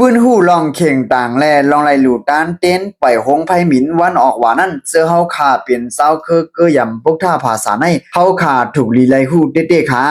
ปืนหู้ลองเข่งต่างแลลองไหลหลู่ต้านเต้นไปหงไผหมินวันออกว่านั่นเสื้อเฮาขาเปลี่ยนเศร้าเคือเกยยำพวกท่าภาษาในเฮาขาถูกลีไลหู้เต้ๆขา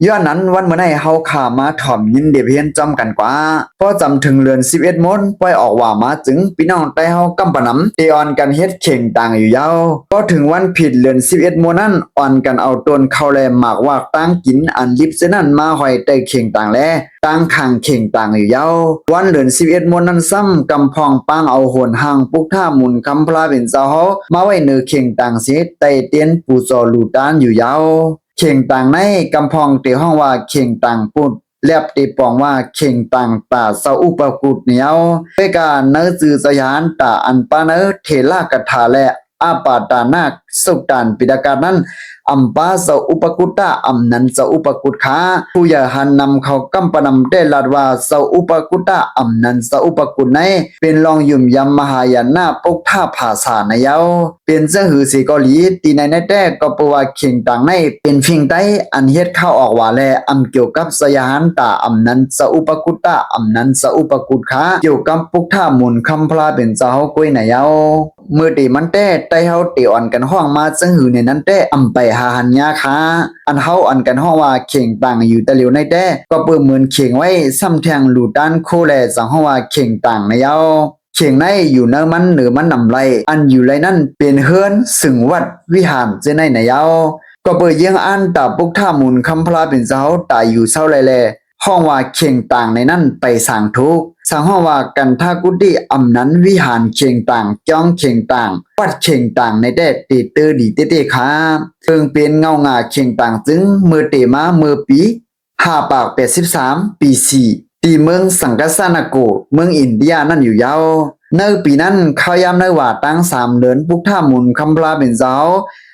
ย้อนนั้นวันเมื่อไหนเฮาขามาถ่อมยินเดเพียนจำกันกว่าพอจำถึงเรือน11มนปล่อยออกว่ามาจึงพี่น้องใต้เฮากำปะนำเตออนกันเฮ็ดเข่งต่างอยู่ยาวพอถึงวันผิดเรือน11มนนั้นอ่อนกันเอาต้นเข้าแลหมากวากตั้งกินอันลิบเสนั่นมาห้อยใต้เข่งต่างแลตั้งข้างเข่งต่างอยู่ยาววันเดือน11มนนั้นซ้ำกำพองปางเอาโหนห่างปุกท่ามุนคำพลาเป็นเจ้าเฮามาไว้เนือเข่งต่างเสียไต่เตียนปูจอลูตานอยู่ยาวเข่งต่างในกำพองเตห้องว่าเข่งต่างปุดแลบตีปองว่าเข่งต่างตาเสาอุปกุฎเหนียวเปกาเนื้อจือสยานตาอันปาเนเทลากถาและอาปาตานาคสุกตานปิดาการนั้นอัมปาเสาอุปกุตตาอัมนันเสาอุปกุตขาผู้อย่าหันนำเขากำปนำได้ลาดว่าเสาอุปกุตตาอัมนันเสาอุปกุตในเป็นรองยุ่มยำมหายานาปกท่าภาษาในเยาเป็นเสื้อหือสีเกาหลีตีในแต่ก็ปว่าเข่งต่างในเป็นฟิงไตอันเฮ็ดเข้าออกว่าแลอัมเกี่ยวกับสยานตาอัมนันเสาอุปกุตตาอัมนันเสาอุปกุตขาเกี่ยวกับปกท่ามุนคำพลาเป็นเจ้าก้วยในเยาเมื่อตีมันแต่ไตเฮาตีอ่อนกันห้องมาซึ่งหือในนั้นแต่อำไปหาหันยาคาอันเฮาอันกันห้องว่าเข่งต่างอยู่ตะเหลียวในแต่ก็เปิดเหมือนเข่งไว้ซ้ำแทงหลู่ด้านโคแลสังห้องว่าเข่งต่างในเยาเข่งในอยู่เนื้อมันเหนือมันนำไรอันอยู่ไรนั่นเป็นเฮือนสึงวัดวิหารเจในในเยาก็เปิดเยี่ยงอันตาปุกท่ามุนคำพลาเป็นเจ้าตายอยู่เศร้าไรแลห้องว่าเข่งต่างในนั่นไปสั่งทุกสังห้องว่ากันทากุติอำนั้นวิหารเข่งต่างจ้องเข่งต่างวัดเข่งต่างในแดดตีเตอดีเตคาเทิงเป็นเงางาเข่งต่างจึงเมื่อเตมาเมื่อปี5 ปาก 83 ปี4ตีเมืองสังกสานาโกเมืองอินเดียนั่นอยู่ยาวในปีนั้นเขายามในว่าตั้ง3 เดือนปุกท่ามุนคำพลาเป็นเจ้า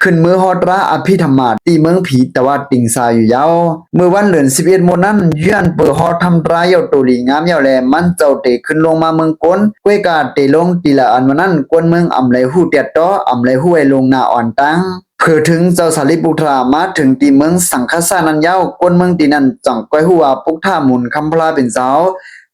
ขึ้นมือฮอดระอภิธรรมาตีเมืองผีแต่ว่าติงซาอยู่ยาวเมื่อวันเดือน11มนนั้นย้อนเปิดฮอดทำรายเยาตุลีงามเยาแลมันเจ้าเตขึ้นลงมาเมืองก้นก้วยกาเตลงตีละอันวันนั้นกวนเมืองอำไลฮู้เตียดต้ออำไลฮู้ไว้ลงหน้าอ่อนตั้งเพื่อถึงเจ้าสารีบุตรามาถึงตีเมืองสังคสานันเยากวนเมืองตีนั้นจ่องก้อยฮู้ว่าปุกท่ามุนคำพลาเป็นเจ้า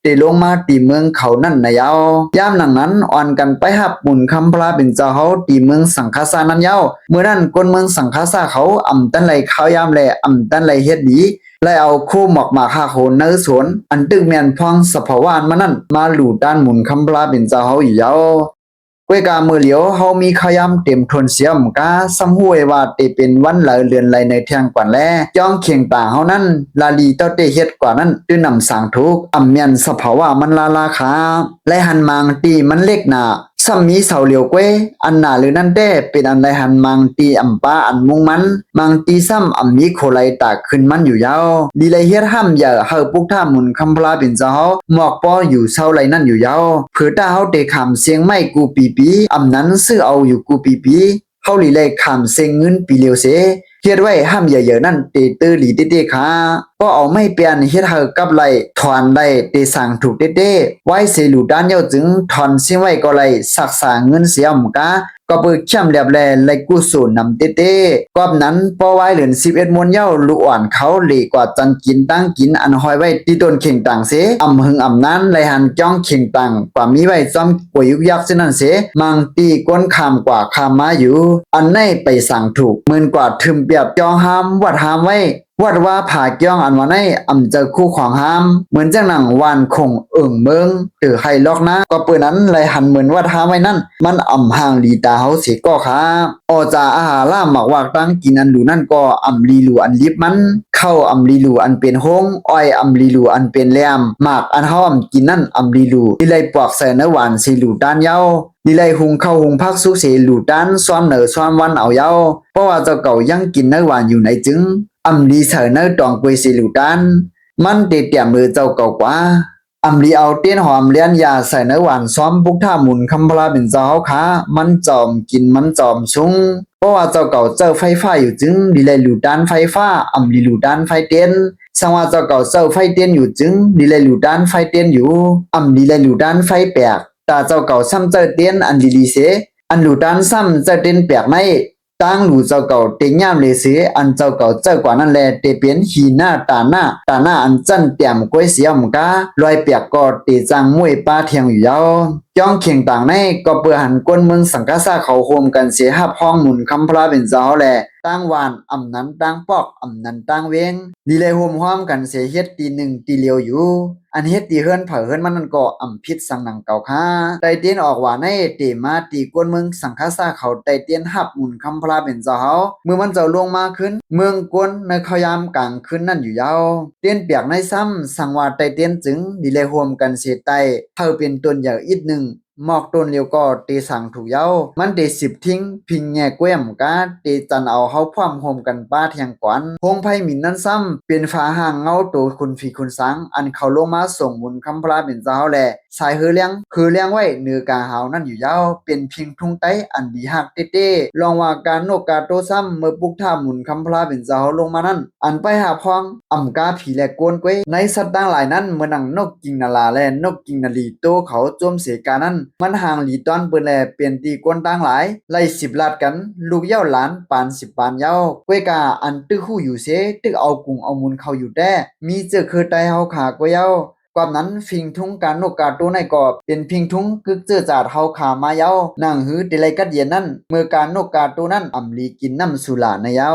เตลงมาตีเมืองเขานั่นนะยาวยามหนังนั้นอ่อนกันไปหับหมุนคำพลาเป็นเจ้าเขาตีเมืองสังคาสานั้นยาวเมื่อนั้นคนเมืองสังคาสาเขาอ่ำตันไหลข้าวยามแลอ่ำตันไหลเฮ็ดดีไล่เอาคู่หมอกหมากหาโขนเนื้อสวนอันตึกแมนพองสภาวานมานั่นมาหลู่ด้านหมุนคำพลาเป็นเจ้าเขาอยู่ยาวก้วยกามือเหลียวเฮามีขยามเต็มทนเสียมกาซ้ำห้วยว่าเตเป็นวันหลายเรือนไหลในเที่ยงกว่าแลจ้องเคียงต่างเฮานั้นลาลีเต้าเตเฮ็ดกว่านั้นตื้อนำสางทุกอำเมียนสภาวะมันลาลาคาและหันมางตีมันเล็กหนาซ้ำมีเสาเหลียวก้วยอันหนาหรือนั่นแต่เป็นอันใดหันมังตีอำป้าอันมุงมันมังตีซ้ำอำมีโคไลตากขึ้นมันอยู่ยาวดีไลเฮ็ดห้ำอย่าเฮาปุกท่ามุนคำพลาเป็นเจ้าหมอกป้ออยู่เศร้าไรนั่นอยู่ยาวเผื่อตาเฮาเตขามเสียงไม่กูปีอำนั้นซื้อเอาอยู่กูปีเฮาลีไลขามเสียงเงินปีเลียวเสเฮ็ดไว้ห้ามอย่าเยอะนั่นเตตื้อหลีเต้ขาก็เอาไม่เปลี่ยนเฮ็ดเฮากับไหลถอนได้เตสั่งถูกเต้ไว้เสลูด้านเยาจึงถอนเสียไว้ก็ไหลสักษาเงินเสียมกาก็เปิดช่ำแลบแลไหลกูสูนำเต้กอบนั้นพอไว้เหลือน11มนเย้าลูกอ่อนเขาเหลกว่าจันกินตั้งกินอันหอยไว้ที่ต้นเข่งต่างเสอำหึงอำนั้นไหลหันจ้องเข่งต่างกว่ามีไว้ซ้อมป่วยยุกยักเสนั่นเสมังตีก้นคำกว่าคำมาอยู่อันในไปสั่งถูกเหมือนกว่าทึมเปียบจองห้ามวัดห้ามไว้วัดว่าผ่าเกี้ยงอันวันในอำเจอคู่ของห้ามเหมือนจังหนังวานคงเมืองตือไฮล็อกนะก็เปิดนั้นเลยหันเหมือนวัดห้ามไว้นั่นมันอำห่างลีตาเฮาเสียก็ค่ะออจาอาหารล่าหมักวากตั้งกินอันดูนั่นก็อำลีลูอันลิบมันเข้าอำลีลูอันเป็นหงอ้อยอำลีลูอันเป็นแหลมหมากอันเฮาอำกินนั่นอำลีลูที่เลยปอกใส่เนื้อหวานสีลูด้านเย้าดีไลหุงเข้าหุงพักสุเสหลูด้านซ้อมเหนือซ้อมวันเอาเย้าเพราะว่าเจ้าเก่ายังกินเนื้อหวานอยู่ไหนจึงอำลีเสนเนื้อตองกุยสีหลูด้านมันเตเตียมมือเจ้าเก่ากว่าอำลีเอาเตี้ยนหอมเลี้ยนยาใส่เนื้อหวานซ้อมพุกท่าหมุนคำพลาเป็นเจ้าขามันจอมกินมันจอมชุงเพราะว่าเจ้าเก่าเจ้าไฟฟ้าอยู่จึงดีไลหลูด้านไฟฟ้าอำลีหลูด้านไฟเตี้ยนสังว่าเจ้าเก่าเจ้าไฟเตี้ยนอยู่จึงดีไลหลูด้านไฟเตี้ยนอยู่อำลีไลหลูด้านไฟแปลกตาเจ้าเก่าซ้ำเจ้าเตี้ยนอันลีเสอันหลูด้านซ้ำเจ้าเตี้ยนแปลกไม่ ตั้งหลู่เจ้าเก่าเต็งย่ามเลยเสียอันเจ้าเก่าเจ้ากว่านั่นแลเตเปียนหีหน้าตาหน้าอันจันเตี่ยมก้วยเสียมกาลอยเปียกกอดตีจังมวยป้าเทียงอยู่ยาวจ้องเขียงต่างในก็เปื่อหันก้นเมืองสังกาซาเขาโฮมกันเสียหับห้องหมุนคำพระเป็นเจ้าแลตั้งวานอำนั้นตั้งปอกอำนั้นตั้งเวงลีเลยโฮมห้อมกันเสียเฮ็ดตีหนึ่งตีเลียวอยู่อันเฮ็ดตีเฮือนเผาเฮือนมันนั่นก็อำพิษสังหนังเก่าค่าไตเตียนออกว่าในเตมาตีก้นเมืองสังคาซาเขาไตเตียนหับหมุนคำพระเป็นเจ้าเฮาเมื่อมันเจ้าลงมาขึ้นเมืองก้นในเขายามกลางคืนนั่นอยู่ยาวเตียนเปียกในซ้ำสังว่าไตเตียนจึงลีเลยโฮมกันเสียไตเฮาเป็นต้นใหญ่อีกหนึ่งหมอกต้นเลียวก็ตีสั่งถูกเย้ามันตีสิบทิ้งพิงแง่แก้มกาตีจันเอาเฮาพร้อมโฮมกันป้าเทียงกวนพงไพ่หมินนั้นซ้ำเป็นฟ้าห่างเงาตัวคุณฝีคุณสังอันเขาลงมาส่งบุญคำพระเป็นเจ้าแหละสายคือเลี้ยงไว้เนื้อกาเฮานั่นอยู่เย้าเป็นพิงทุ่งไตอันดีหักเต้ลองว่าการนกกาโตซ้ำเมื่อปุกท่าหมุนคำพระเป็นเจ้าลงมานั่นอันไปหาพองอ่ำกาผีแหลกกวนกวยในสัตว์ต่างหลายนั้นเมื่อนังนกกิงนาลาและนกกิงนาลีโตเขาโจมเสกานั้นมันห่างหลีตอนเปิ้นแลเปลี่ยนตีกวนต่างหลายไล่10 ลาดกันลูกเหย้าหลานปาน10 ปานเหย้ากวยกาอันตึกฮู้อยู่เสตึกเอากุงเอามุนเข้าอยู่แต้มีเจอคือไตเฮาขากวยเหย้ากว่านั้นฟิงทุงการนกกาโตในกอบเป็นพิงทุงกึกเจอจาดเฮาขามาเหย้านั่งหือติไลกัดเย็นนั้นเมื่อการนกกาโตนั้นอำลีกินน้ำสุราในเหย้า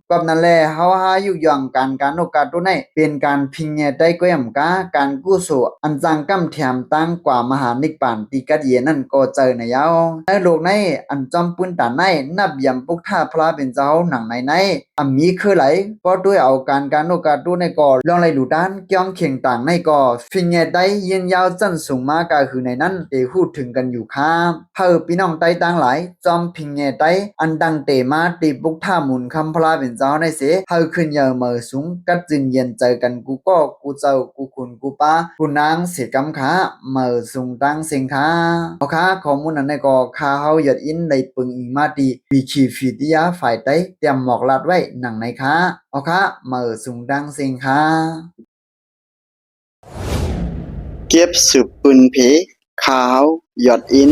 กว่านั้นแลเฮาหาอยู่ย่องการนกกาโตในเป็นการพิงแง่ใต้ก้อยกาการกู้โสอันจังกำแถมตั้งกว่ามหานิกปานติกัดเย็นนั้นก็เจอในเหย้าในโลกในอันจอมปืนตาในนับยำปุกท่าพระเป็นเจ้าหนังในอำมีคือไหลก็ด้วยเอาการนกกาโตในก็ลองไหลหลู่ด้านเกี่ยงเข่งต่างในก็ฟิงแง่ใต้เยียนยาวจันสูงมากก็คือในนั้นเตพูดถึงกันอยู่ครับเฮาพี่น้องไต้ต่างหลายจอมพิงแง่ไต้อันดังเตมาตีปุกท่าหมุนคำพระเป็นเจ้าในเสเฮาขึ้นเยอะเมื่อสูงกัดจึงเย็นเจอกันกูก็กูเจ้ากูคุณกูป้ากูนางเสียกำขาเมื่อสูงตั้งเสียงขาเอาค่ะข้อมูลนั้นในก็คาเฮาหยดอินในปึงอิงมาตีวิคีฟิติยาฝ่ายไต้เตรียมหมอกลัดไว้หนังในค่ะเอาค่ะเมื่อสูงตั้งเสียงค่ะเก็บสืบปืนเพขาวหยอดอิน